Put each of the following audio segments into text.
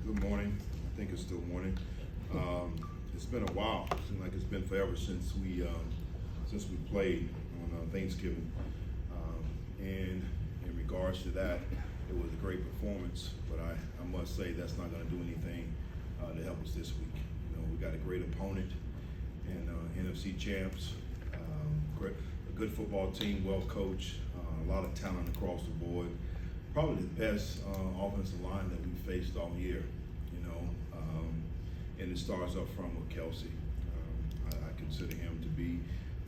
Good morning. I think it's still morning. It's been a while. It seems like it's been forever since we played on Thanksgiving. And in regards to that, it was a great performance. But I must say that's not going to do anything to help us this week. You know, we got a great opponent in NFC champs. A good football team, well coached, a lot of talent across the board. Probably the best offensive line that we've faced all year, you know, and it starts up front with Kelce. I consider him to be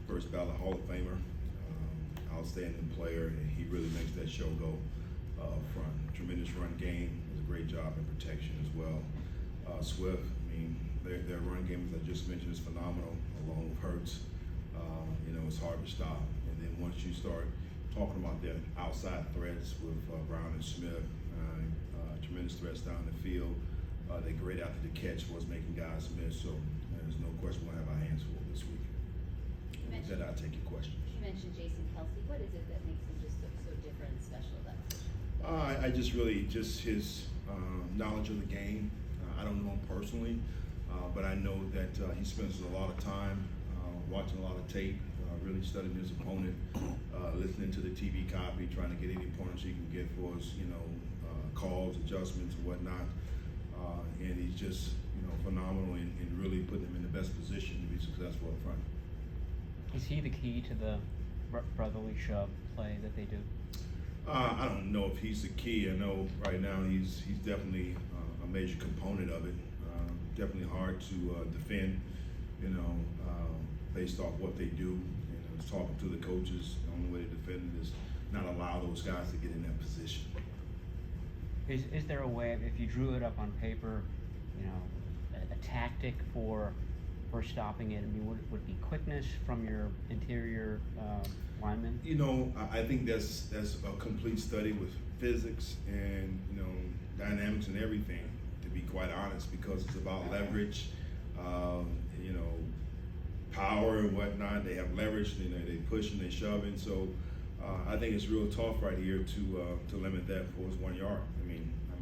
first ballot Hall of Famer, outstanding player, and he really makes that show go up front. Tremendous run game, does a great job in protection as well. Swift, I mean, their run game, as I just mentioned, is phenomenal, along with Hurts. You know, it's hard to stop. And then once you start talking about their outside threats with Brown and Smith, tremendous threats down the field. They're great after the catch was making guys miss, so there's no question we'll have our hands full this week. With that, I'll take your questions. You mentioned Kelce. What is it that makes him just look so different and special about him? I just his knowledge of the game. I don't know him personally, but I know that he spends a lot of time watching a lot of tape, really studying his opponent, listening to the TV copy, trying to get any pointers he can get for us, you know, calls, adjustments, and whatnot. And he's just, you know, phenomenal in really putting him in the best position to be successful up front. Is he the key to the brotherly shove play that they do? I don't know if he's the key. I know right now he's definitely a major component of it. Definitely hard to defend, you know, based off what they do. You know, talking to the coaches, the only way to defend it is not allow those guys to get in that position. Is there a way, if you drew it up on paper, you know, a tactic for stopping it? I mean, would it be quickness from your interior linemen? You know, I think that's a complete study with physics and, you know, dynamics and everything, to be quite honest, because it's about leverage, you know, power and whatnot. They have leverage, you know, they push and they shove in. So I think it's real tough right here to limit that for 1 yard.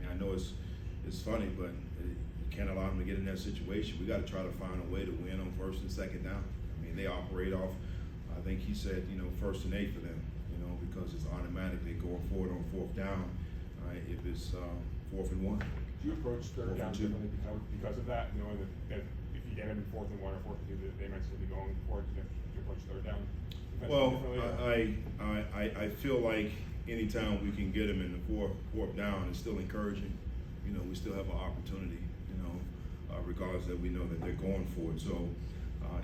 I know it's funny, but you can't allow them to get in that situation. We got to try to find a way to win on first and second down. I mean, they operate off, I think he said, you know, 1st and 8 for them, you know, because it's automatically going forward on 4th down if it's 4th and 1. Do you approach third down differently because of that, knowing that if you get them in 4th and 1 or 4th and 2, that they might still be going forward to approach third down? Well, I feel like anytime we can get them in the fourth down, it's still encouraging. You know, we still have an opportunity, you know, regardless that we know that they're going for it. So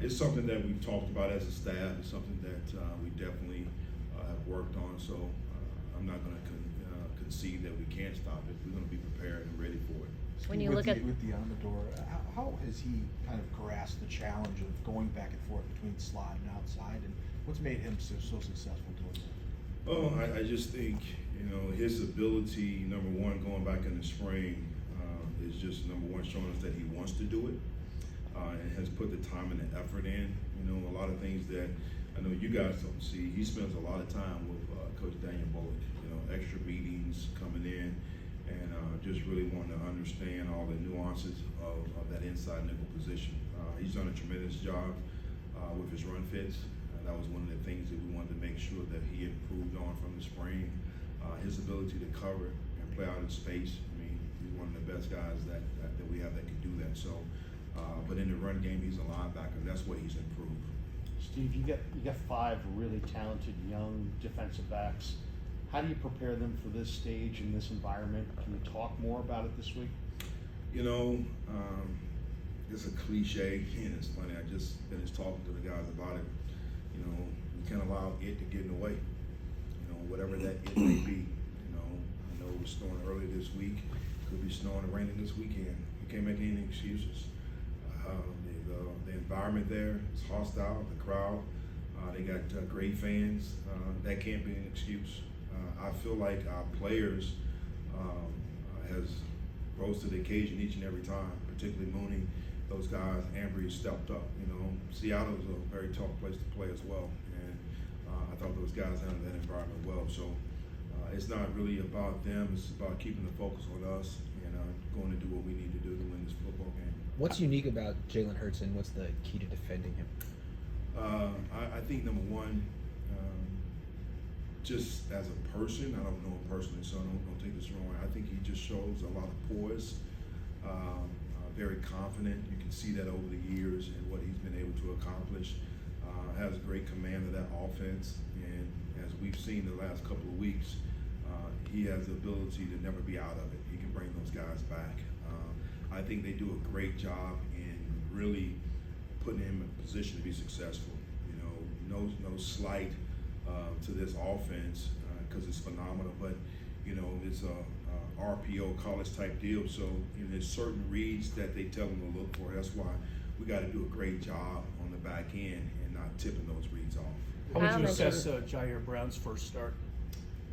it's something that we've talked about as a staff. It's something that we definitely have worked on. So I'm not going to concede that we can't stop it. We're going to be prepared and ready for it. When you look at with the Amador, how has he kind of grasped the challenge of going back and forth between slot and outside, and what's made him so successful doing that? Oh, I just think, you know, his ability, number one, going back in the spring, is just number one, showing us that he wants to do it, and has put the time and the effort in. You know, a lot of things that I know you guys don't see. He spends a lot of time with Coach Daniel Bullock, you know, extra meetings coming in, and just really wanting to understand all the nuances of that inside nickel position. He's done a tremendous job with his run fits. That was one of the things that we wanted to make sure that he improved on from the spring. His ability to cover and play out in space. I mean, he's one of the best guys that we have that can do that. So, but in the run game, he's a linebacker. That's where he's improved. Steve, you got 5 really talented young defensive backs. How do you prepare them for this stage in this environment? Can you talk more about it this week? You know, it's a cliche, and it's funny. I just finished talking to the guys about it. You know, we can't allow it to get in the way. You know, whatever that it may be. You know, I know it was snowing early this week. Could be snowing or raining this weekend. You can't make any excuses. The environment there is hostile. The crowd, they got great fans. That can't be an excuse. I feel like our players has rose to the occasion each and every time, particularly Mooney. Those guys, Ambry stepped up. You know, Seattle is a very tough place to play as well, and I thought those guys handled that environment well. So it's not really about them; it's about keeping the focus on us and going to do what we need to do to win this football game. What's unique about Jalen Hurts, and what's the key to defending him? I think number one, just as a person, I don't know him personally, so don't take this wrong. I think he just shows a lot of poise, very confident. You can see that over the years and what he's been able to accomplish. Has great command of that offense, and as we've seen the last couple of weeks, he has the ability to never be out of it. He can bring those guys back. I think they do a great job in really putting him in a position to be successful. You know, no slight to this offense because it's phenomenal, but you know, it's a RPO college type deal. So you know, there's certain reads that they tell him to look for. That's why we got to do a great job on the back end and not tipping those reads off. How would you mentioned- assess Jair Brown's first start?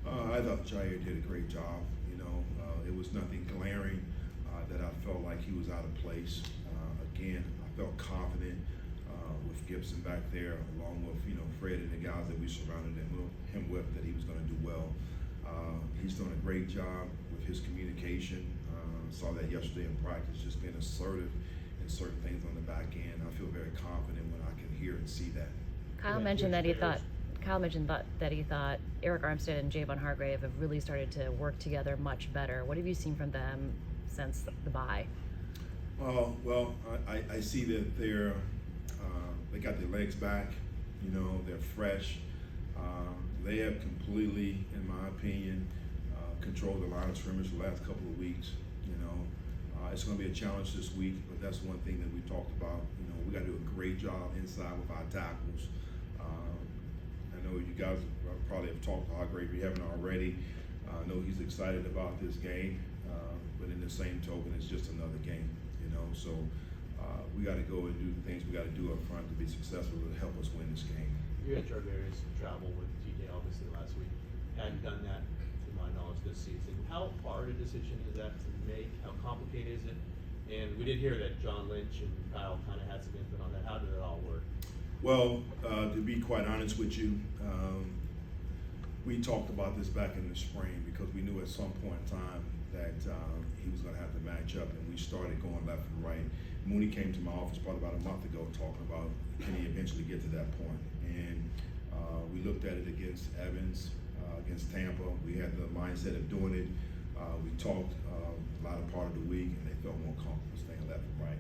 I thought Jair did a great job. You know, it was nothing glaring that I felt like he was out of place. Again, I felt confident with Gibson back there, along with Fred and the guys that we surrounded him with, that he was going to do well. He's done a great job with his communication. Saw that yesterday in practice, just being assertive in certain things on the back end. I feel very confident when I can hear and see that. Kyle mentioned that he thought Eric Armstead and Javon Hargrave have really started to work together much better. What have you seen from them since the bye? Well, I see that they got their legs back. You know, they're fresh. They have completely, in my opinion, controlled the line of scrimmage the last couple of weeks. You know, it's going to be a challenge this week, but that's one thing that we talked about. You know, we got to do a great job inside with our tackles. I know you guys probably have talked to Hargrave. If you haven't already, I know he's excited about this game, but in the same token, it's just another game. You know, so we got to go and do the things we got to do up front to be successful to help us win this game. You had Jarvarius travel with TJ obviously last week. Hadn't done that, to my knowledge, this season. How hard a decision is that to make? How complicated is it? And we did hear that John Lynch and Kyle kind of had some input on that. How did it all work? Well, to be quite honest with you, we talked about this back in the spring because we knew at some point in time that he was going to have to match up, and we started going left and right. Mooney came to my office probably about a month ago talking about can he eventually get to that point. And we looked at it against Evans, against Tampa. We had the mindset of doing it. We talked a lot of part of the week, and they felt more comfortable staying left and right.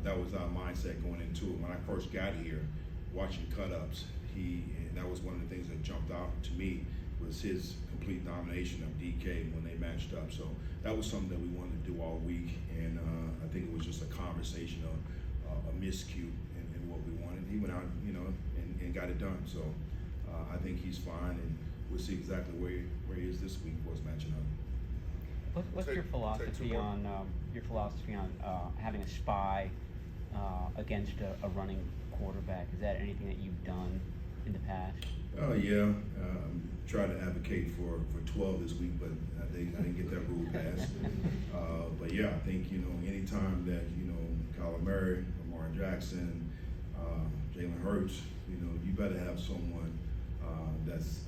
That was our mindset going into it. When I first got here, watching cut-ups, and that was one of the things that jumped out to me was his complete domination of DK when they matched up. So that was something that we wanted to do all week, and I think it was just a conversation of a miscue in what we wanted. He went out, and got it done. So I think he's fine, and we'll see exactly where he is this week for us matching up. What's your philosophy on having a spy against a running quarterback? Is that anything that you've done in the past? Oh yeah, tried to advocate for 12 this week, but I didn't get that rule passed. But yeah, I think anytime that Kyler Murray, Lamar Jackson, Jalen Hurts, you better have someone that's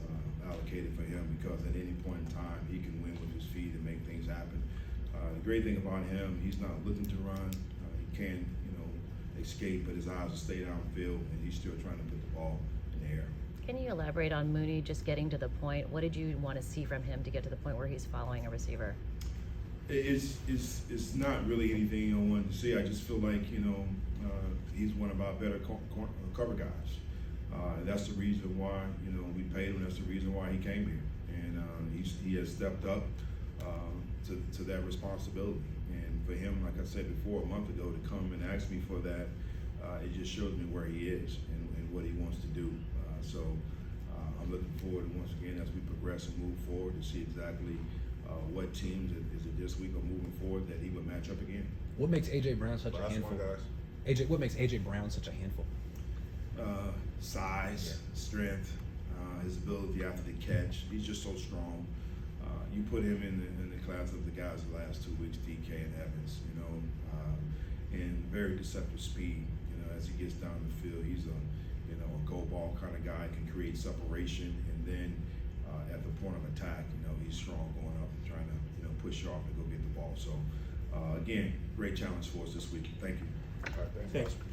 allocated for him, because at any point in time he can win with his feet and make things happen. The great thing about him, he's not looking to run. He can escape, but his eyes will stay downfield, and he's still trying to put the ball in the air. Can you elaborate on Mooney just getting to the point? What did you want to see from him to get to the point where he's following a receiver? It's not really anything I wanted to see. I just feel like he's one of our better cover guys. That's the reason why we paid him. That's the reason why he came here, and he has stepped up to that responsibility. And for him, like I said before, a month ago, to come and ask me for that, it just shows me where he is and what he wants to do. So I'm looking forward, once again, as we progress and move forward, to see exactly what teams, is it this week or moving forward, that he would match up again. What makes AJ Brown such a handful? What makes AJ Brown such a handful? Size, strength, his ability after the catch. He's just so strong. You put him in the class of the guys the last 2 weeks, DK and Evans, and very deceptive speed. As he gets down the field, he's a go ball kind of guy, can create separation, and then at the point of attack, he's strong going up and trying to push off and go get the ball. football. So, again, great challenge for us this week. Thank you. All right, thanks. Thanks.